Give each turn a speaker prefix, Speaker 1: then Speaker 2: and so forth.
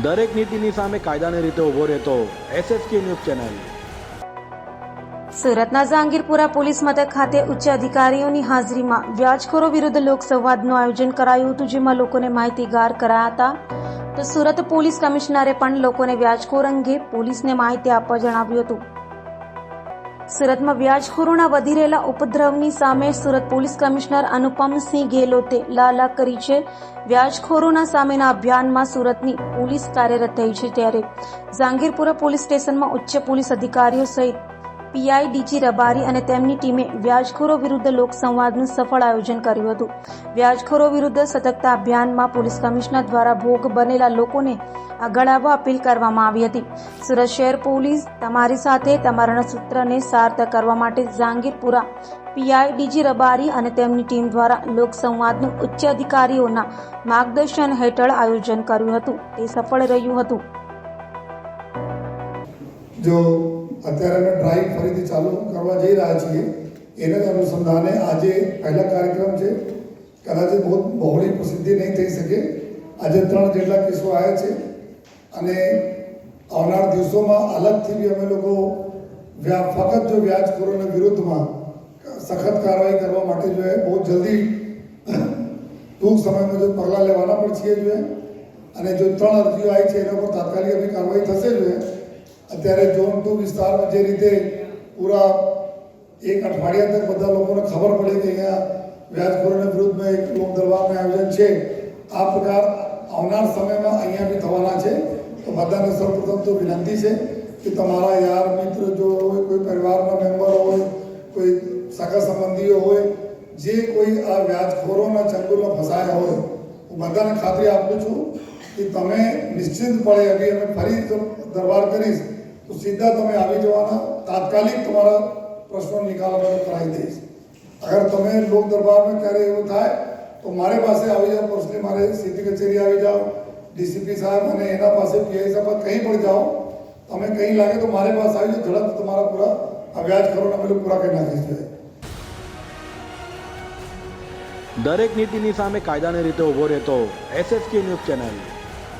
Speaker 1: દરેક નીતિની સામે કાયદાની રીતે ઊભો રહેતો SSK ન્યૂઝ ચેનલ।
Speaker 2: સુરતના જહાંગીરપુરા પોલીસ મથક ખાતે ઉચ્ચ અધિકારીઓની હાજરીમાં વ્યાજખોરો વિરુદ્ધ લોકસંવાદનું આયોજન કરાયું હતું, જેમાં લોકોને માહિતીગાર કરાયા હતા। તો સુરત પોલીસ કમિશનરે પણ લોકોને વ્યાજખોર અંગે પોલીસને માહિતી આપવા જણાવ્યું હતું। સુરતમાં વ્યાજખોરોના વધી રહેલા ઉપદ્રવની સામે સુરત પોલીસ કમિશનર અનુપમસિંહ ગેહલોતે લાલાક કરી છે। વ્યાજખોરોના સામેના અભિયાનમાં સુરતની પોલીસ કાર્યરત થઈ છે, ત્યારે જહાંગીરપુરા પોલીસ સ્ટેશનમાં ઉચ્ચ પોલીસ અધિકારીઓ સહિત PIDG રબારી અને તેમની ટીમે વ્યાજખોરો વિરુદ્ધ લોકસંવાદનું સફળ આયોજન કર્યું હતું। વ્યાજખોરો વિરુદ્ધ સતર્કતા અભિયાનમાં પોલીસ કમિશનર દ્વારા ભોગ બનેલા લોકોને આગળ આવવા અપીલ કરવામાં આવી હતી। સુરત શહેર પોલીસ તમારી સાથે તમારા સૂત્રને સાર્થક કરવા માટે જહાંગીરપુરા PIDG રબારી અને તેમની ટીમ દ્વારા લોકસંવાદનું ઉચ્ચ અધિકારીઓના માર્ગદર્શન હેઠળ આયોજન કર્યું હતું, તે સફળ રહ્યું હતું।
Speaker 3: जो અત્યારે અમે ડ્રાઈવ ફરીથી ચાલુ કરવા જઈ રહ્યા છીએ એના જ અનુસંધાને આજે પહેલા કાર્યક્રમ છે। કદાચ બહુ બહોળી પ્રસિદ્ધિ નહીં થઈ શકે। આજે 3 જેટલા કેસો આવ્યા છે અને આવનાર દિવસોમાં અલગથી બી અમે લોકો ફક્ત જો વ્યાજખોરોના વિરુદ્ધમાં સખત કાર્યવાહી કરવા માટે જો બહુ જલ્દી ટૂંક સમયમાં જો પગલાં લેવાના પણ છીએ જો અને જો 3 અરજીઓ આવી છે એના પર તાત્કાલિક બી કાર્યવાહી થશે જો। અત્યારે ઝોન 2 વિસ્તારમાં જે રીતે પૂરા એક અઠવાડિયા તક બધા લોકોને ખબર પડે કે અહીંયા વ્યાજખોરોના વિરુદ્ધમાં એક લોક દરબારનું આયોજન છે, આ પ્રકાર આવનાર સમયમાં અહીંયા બી થવાના છે। તો બધાને સૌપ્રથમ તો વિનંતી છે કે તમારા યાર મિત્ર જો હોય, કોઈ પરિવારના મેમ્બર હોય, કોઈ સગા સંબંધીઓ હોય, જે કોઈ આ વ્યાજખોરોના ચંગુલમાં ફસાયા હોય, હું બધાને ખાતરી આપું છું કે તમે નિશ્ચિતપણે અભી અમે ફરી દરબાર કરીશ તો સીધા તમે આવી જવાના, તાત્કાલિક તમારા પ્રશ્નો નિકાલ અમે કરાવી દઈશ। અગર તમે લોક દરબારમાં ક્યારે એવું થાય તો મારી પાસે આવી જાઓ, પર્સનલી મારે સીધી કચેરી આવી જાઓ, DCP સાહેબ અને એના પાસે PI સાહેબ કંઈ પણ જાઓ, તમે કંઈ લાગે તો મારી પાસે આવી જાઓ, ઝડપ તમારા પૂરા આ વ્યાજખોરોના અમે પૂરા કરી નાખીશું।
Speaker 1: દરેક નીતિની સામે કાયદાની રીતે ઊભો રહેતો SSK ન્યૂઝ ચેનલ।